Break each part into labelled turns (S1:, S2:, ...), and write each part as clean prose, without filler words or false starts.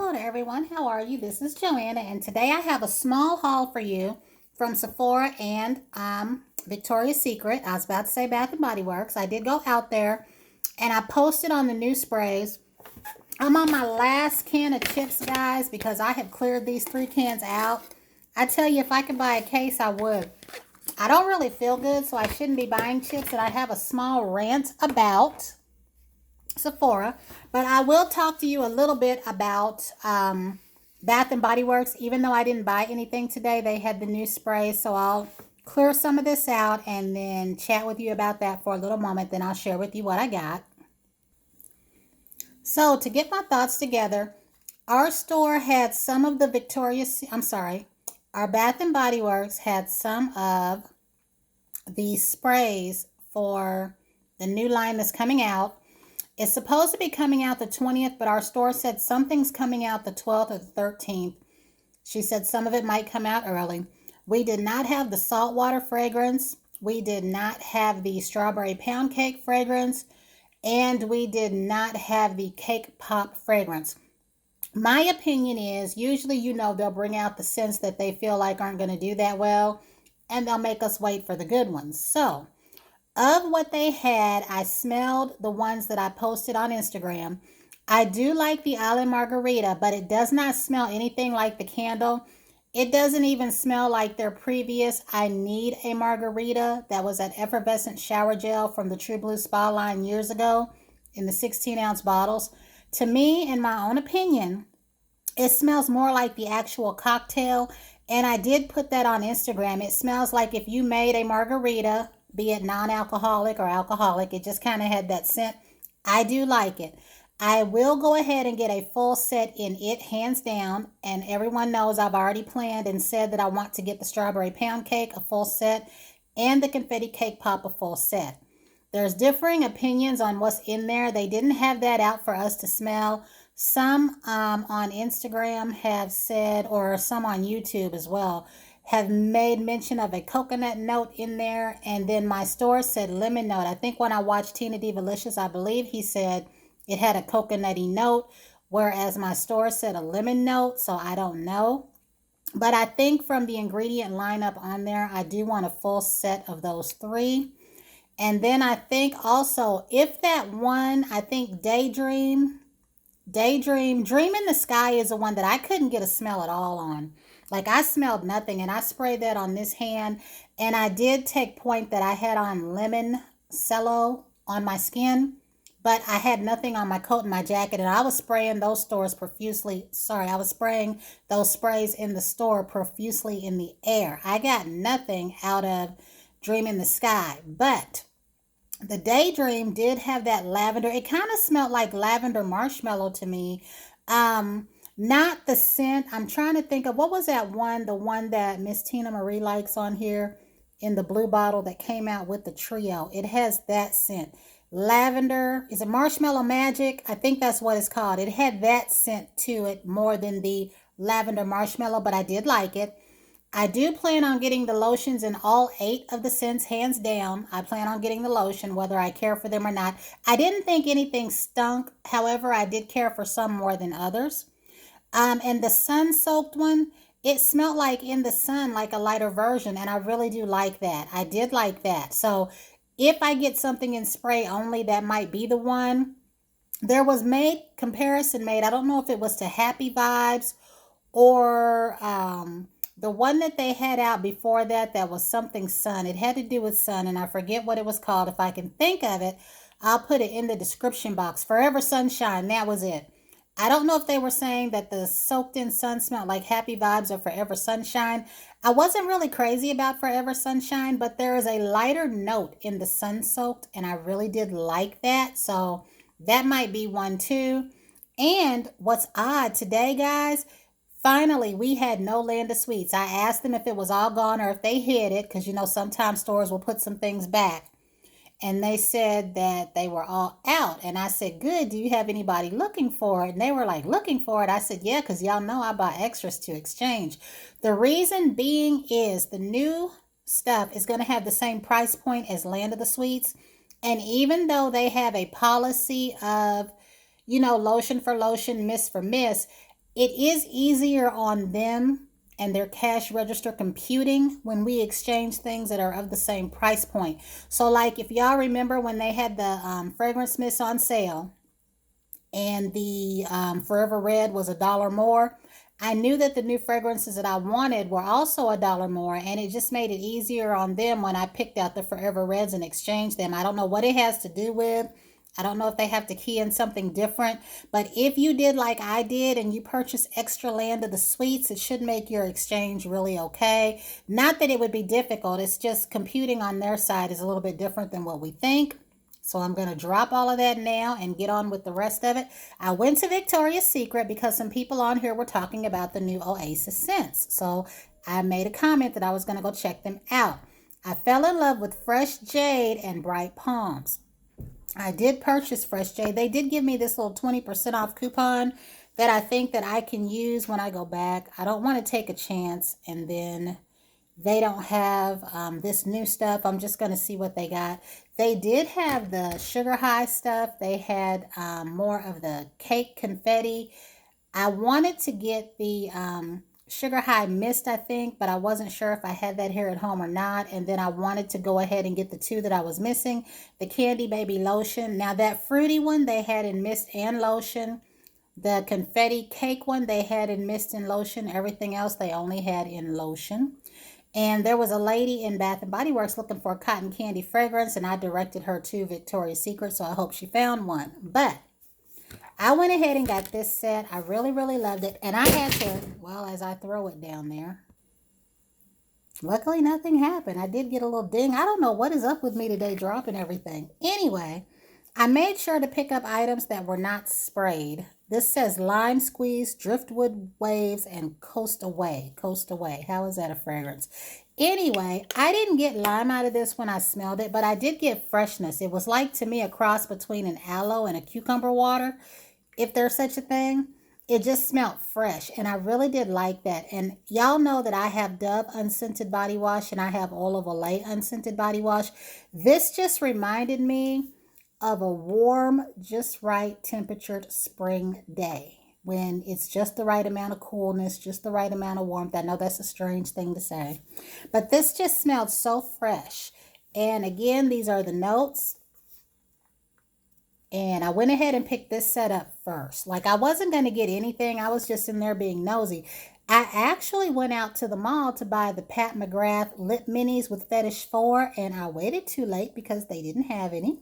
S1: Hello to everyone. How are you? This is Joanna, and today I have a small haul for you from Sephora and Victoria's Secret. I was about to say Bath and Body Works. I did go out there and I posted on the new sprays. I'm on my last can of chips, guys, because I have cleared these 3 cans out. I tell you, if I could buy a case, I would. I don't really feel good, so I shouldn't be buying chips, and I have a small rant about Sephora, but I will talk to you a little bit about Bath and Body Works. Even though I didn't buy anything today, they had the new spray, so I'll clear some of this out and then chat with you about that for a little moment. Then I'll share with you what I got. So to get my thoughts together, our store had some of the our Bath and Body Works had some of the sprays for the new line that's coming out. It's supposed to be coming out the 20th, but our store said something's coming out the 12th or the 13th. She said some of it might come out early. We did not have the saltwater fragrance. We did not have the strawberry pound cake fragrance. And we did not have the cake pop fragrance. My opinion is usually, they'll bring out the scents that they feel like aren't going to do that well, and they'll make us wait for the good ones. So of what they had, I smelled the ones that I posted on Instagram. I do like the Island Margarita, but it does not smell anything like the candle. It doesn't even smell like their previous I Need a Margarita. That was that effervescent shower gel from the True Blue Spa line years ago in the 16-ounce bottles. To me, in my own opinion, it smells more like the actual cocktail. And I did put that on Instagram. It smells like if you made a margarita, be it non-alcoholic or alcoholic. It just kind of had that scent. I do like it. I will go ahead and get a full set in it, hands down. And everyone knows I've already planned and said that I want to get the strawberry pound cake, a full set, and the confetti cake pop, a full set. There's differing opinions on what's in there. They didn't have that out for us to smell. Some on Instagram have said, or some on YouTube as well, have made mention of a coconut note in there. And then my store said lemon note. I think when I watched Tina Divalicious, I believe he said it had a coconutty note, whereas my store said a lemon note. So I don't know. But I think from the ingredient lineup on there, I do want a full set of those 3. And then I think also, if that one, I think Dream in the Sky is the one that I couldn't get a smell at all on. Like, I smelled nothing, and I sprayed that on this hand. And I did take point that I had on lemon cello on my skin, but I had nothing on my coat and my jacket. And I was spraying those stores profusely. Sorry, I was spraying those sprays in the store profusely in the air. I got nothing out of Dream in the Sky, but the Daydream did have that lavender. It kind of smelled like lavender marshmallow to me. Not the scent. I'm trying to think of, what was that one, the one that Miss Tina Marie likes on here in the blue bottle that came out with the trio. It has that scent. Lavender. Is it Marshmallow Magic? I think that's what it's called. It had that scent to it more than the lavender marshmallow, but I did like it. I do plan on getting the lotions in all 8 of the scents, hands down. I plan on getting the lotion, whether I care for them or not. I didn't think anything stunk. However, I did care for some more than others. And the sun-soaked one, it smelled like in the sun, like a lighter version, and I really do like that. I did like that. So if I get something in spray only, that might be the one. There was comparison made. I don't know if it was to Happy Vibes or the one that they had out before that was something sun. It had to do with sun, and I forget what it was called. If I can think of it, I'll put it in the description box. Forever Sunshine, that was it. I don't know if they were saying that the soaked in sun smelled like Happy Vibes or Forever Sunshine. I wasn't really crazy about Forever Sunshine, but there is a lighter note in the sun soaked, and I really did like that. So that might be one too. And what's odd today, guys, finally, we had no Land of Sweets. I asked them if it was all gone or if they hid it, because sometimes stores will put some things back. And they said that they were all out. And I said, good, do you have anybody looking for it? And they were like, looking for it? I said, yeah, because y'all know I buy extras to exchange. The reason being is the new stuff is going to have the same price point as Land of the Sweets. And even though they have a policy of, lotion for lotion, mist for mist, It is easier on them and their cash register computing when we exchange things that are of the same price point. So, like if y'all remember when they had the fragrance mist on sale, and the Forever Red was $1 more. I knew that the new fragrances that I wanted were also $1 more, and it just made it easier on them when I picked out the Forever Reds and exchanged them. I don't know what it has to do with. I don't know if they have to key in something different, but if you did like I did and you purchased extra land of the sweets, it should make your exchange really okay. Not that it would be difficult, it's just computing on their side is a little bit different than what we think. So I'm going to drop all of that now and get on with the rest of it. I went to Victoria's Secret because some people on here were talking about the new Oasis scents. So I made a comment that I was going to go check them out. I fell in love with Fresh Jade and Bright Palms. I did purchase Fresh Jade. They did give me this little 20% off coupon that I think that I can use when I go back. I don't want to take a chance and then they don't have this new stuff. I'm just going to see what they got. They did have the sugar high stuff. They had more of the cake confetti. I wanted to get the sugar high mist, I think, but I wasn't sure if I had that here at home or not. And then I wanted to go ahead and get the two that I was missing, the Candy Baby lotion. Now that fruity one they had in mist and lotion. The confetti cake one they had in mist and lotion. Everything else they only had in lotion. And there was a lady in Bath and Body Works looking for a cotton candy fragrance, and I directed her to Victoria's Secret, so I hope she found one. But I went ahead and got this set. I really, really loved it. And I had to, well, as I throw it down there, luckily nothing happened. I did get a little ding. I don't know what is up with me today dropping everything. Anyway, I made sure to pick up items that were not sprayed. This says Lime Squeeze, Driftwood Waves, and Coast Away. Coast Away. How is that a fragrance? Anyway, I didn't get lime out of this when I smelled it, but I did get freshness. It was like, to me, a cross between an aloe and a cucumber water, if there's such a thing. It just smelled fresh, and I really did like that. And y'all know that I have Dove unscented body wash, and I have Oil of Olay unscented body wash. This just reminded me of a warm, just right temperatured spring day when it's just the right amount of coolness, just the right amount of warmth. I know that's a strange thing to say, but this just smelled so fresh. And again, these are the notes. And I went ahead and picked this set up first. Like, I wasn't going to get anything. I was just in there being nosy. I actually went out to the mall to buy the Pat McGrath Lip Minis with Fetish 4, and I waited too late because they didn't have any.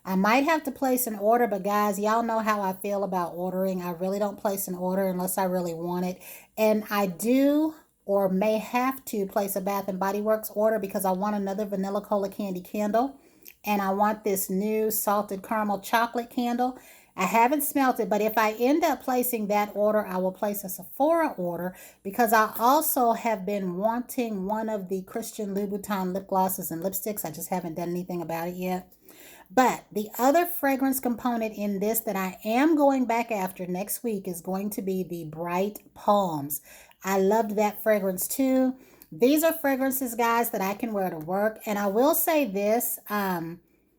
S1: I might have to place an order, but guys, y'all know how I feel about ordering. I really don't place an order unless I really want it. And I do or may have to place a Bath and Body Works order because I want another vanilla cola candy candle. And I want this new salted caramel chocolate candle. I haven't smelt it, but if I end up placing that order, I will place a Sephora order because I also have been wanting one of the Christian Louboutin lip glosses and lipsticks. I just haven't done anything about it yet. But the other fragrance component in this that I am going back after next week is going to be the Bright Palms. I loved that fragrance too. These are fragrances, guys, that I can wear to work. And I will say this, and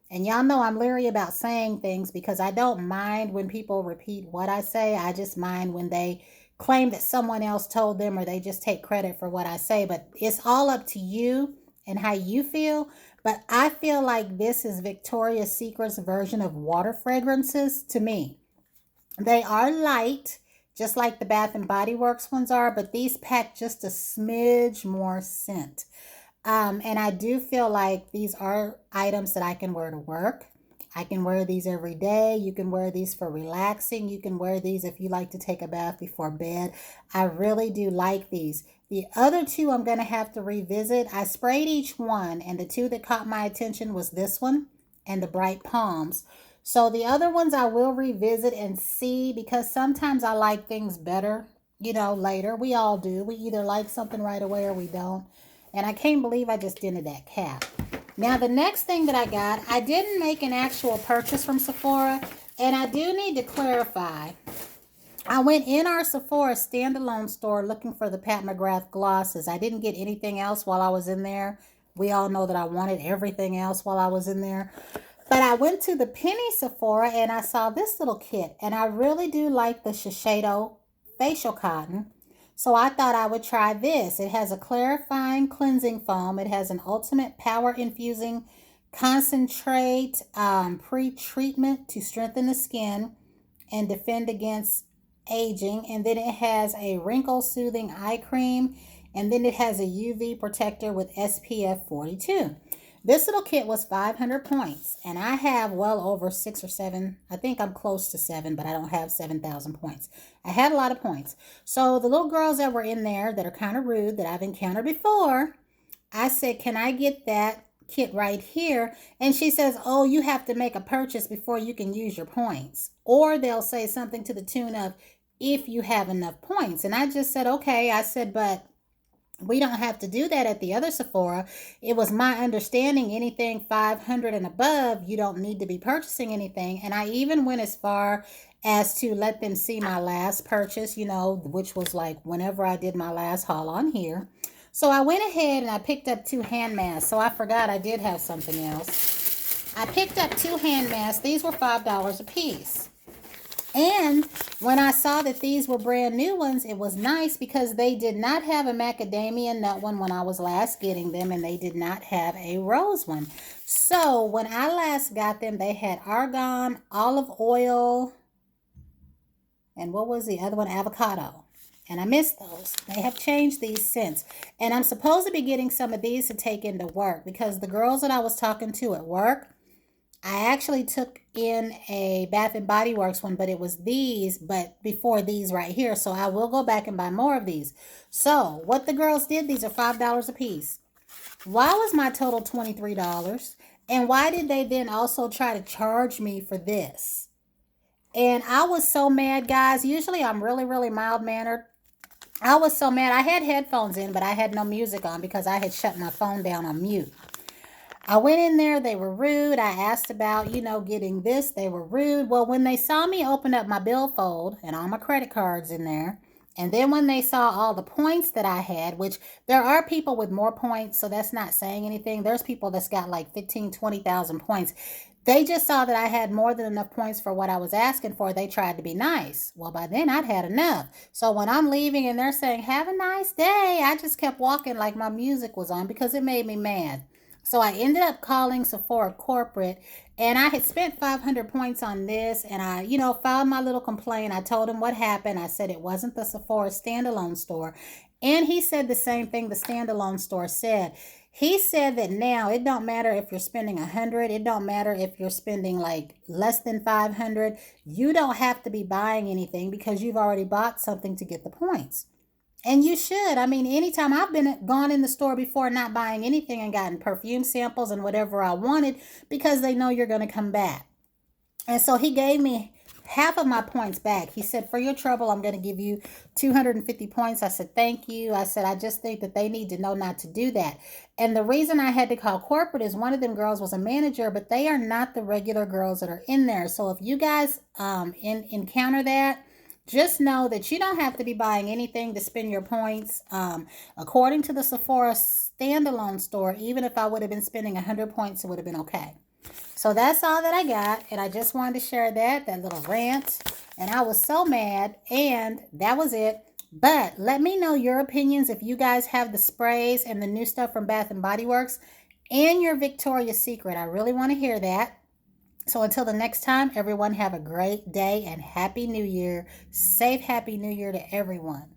S1: y'all know I'm leery about saying things because I don't mind when people repeat what I say. I just mind when they claim that someone else told them or they just take credit for what I say. But it's all up to you and how you feel. But I feel like this is Victoria's Secret's version of water fragrances to me. They are light, just like the Bath and Body Works ones are, but these pack just a smidge more scent. And I do feel like these are items that I can wear to work. I can wear these every day. You can wear these for relaxing. You can wear these if you like to take a bath before bed. I really do like these. The other two I'm going to have to revisit. I sprayed each one, and the two that caught my attention was this one and the Bright Palms. So the other ones I will revisit and see because sometimes I like things better, later. We all do. We either like something right away or we don't. And I can't believe I just dented that cap. Now, the next thing that I got, I didn't make an actual purchase from Sephora, and I do need to clarify. I went in our Sephora standalone store looking for the Pat McGrath glosses. I didn't get anything else while I was in there. We all know that I wanted everything else while I was in there. But I went to the Penny Sephora, and I saw this little kit, and I really do like the Shiseido facial cotton. So I thought I would try this. It has a clarifying cleansing foam. It has an ultimate power infusing concentrate pre-treatment to strengthen the skin and defend against aging. And then it has a wrinkle soothing eye cream. And then it has a UV protector with SPF 42. This little kit was 500 points, and I have well over 6 or 7. I think I'm close to 7, but I don't have 7,000 points. I had a lot of points. So the little girls that were in there that are kind of rude that I've encountered before, I said, can I get that kit right here? And she says, oh, you have to make a purchase before you can use your points. Or they'll say something to the tune of, if you have enough points. And I just said, okay. I said, but we don't have to do that at the other Sephora. It was my understanding anything 500 and above, you don't need to be purchasing anything. And I even went as far as to let them see my last purchase, which was like whenever I did my last haul on here. So I went ahead and I picked up 2 hand masks. So I forgot I did have something else. I picked up 2 hand masks. These were $5 a piece. And when I saw that these were brand new ones, it was nice because they did not have a macadamia nut one when I was last getting them, and they did not have a rose one. So when I last got them, they had argan, olive oil, and what was the other one? Avocado. And I missed those. They have changed these since. And I'm supposed to be getting some of these to take into work because the girls that I was talking to at work, I actually took in a Bath and Body Works one, but it was these, but before these right here. So I will go back and buy more of these. So what the girls did, these are $5 a piece. Why was my total $23? And why did they then also try to charge me for this? And I was so mad, guys. Usually I'm really, really mild-mannered. I was so mad. I had headphones in, but I had no music on because I had shut my phone down on mute. I went in there, they were rude. I asked about, getting this. They were rude. Well, when they saw me open up my billfold and all my credit cards in there, and then when they saw all the points that I had, which there are people with more points, so that's not saying anything. There's people that's got like 15, 20,000 points. They just saw that I had more than enough points for what I was asking for. They tried to be nice. Well, by then I'd had enough. So when I'm leaving and they're saying, have a nice day, I just kept walking like my music was on because it made me mad. So I ended up calling Sephora corporate, and I had spent 500 points on this, and I, filed my little complaint. I told him what happened. I said it wasn't the Sephora standalone store. And he said the same thing the standalone store said. He said that now it don't matter if you're spending 100. It don't matter if you're spending like less than 500. You don't have to be buying anything because you've already bought something to get the points. And you should. I mean, anytime I've gone in the store before not buying anything and gotten perfume samples and whatever I wanted because they know you're going to come back. And so he gave me half of my points back. He said, for your trouble, I'm going to give you 250 points. I said, thank you. I said, I just think that they need to know not to do that. And the reason I had to call corporate is one of them girls was a manager, but they are not the regular girls that are in there. So if you guys encounter that, just know that you don't have to be buying anything to spend your points. According to the Sephora standalone store, even if I would have been spending 100 points, it would have been okay. So that's all that I got. And I just wanted to share that little rant. And I was so mad. And that was it. But let me know your opinions if you guys have the sprays and the new stuff from Bath and Body Works and your Victoria's Secret. I really want to hear that. So until the next time, everyone have a great day and Happy New Year. Safe Happy New Year to everyone.